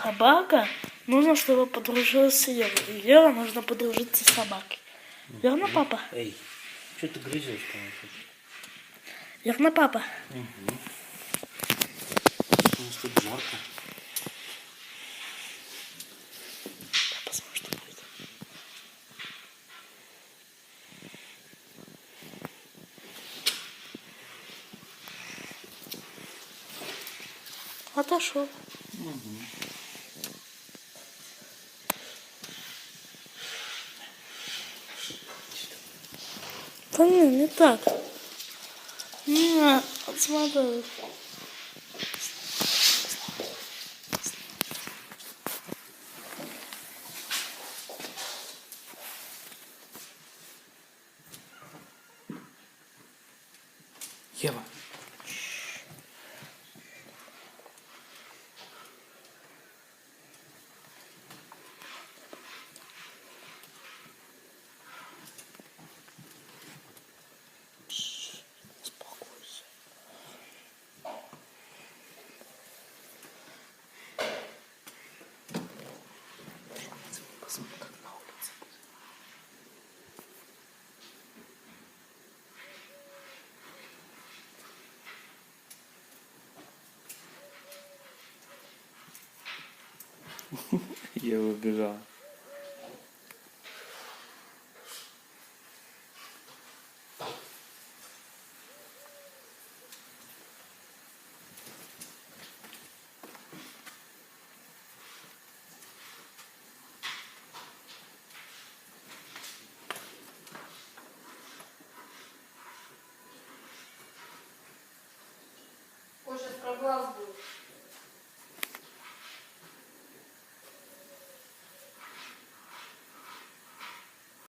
Собака нужно, чтобы подружилась с Евой. И Ева нужно подружиться с собакой. Верно, папа? Эй, что ты грызешь там? Верно, папа? Угу. У нас тут жарко. Я посмотрю, что будет. Отошел. Угу. Да не так. Не, смотри. Ева. Успокойся. Посмотрим на улице. Ева убежала. Ой, сейчас про глаз будет.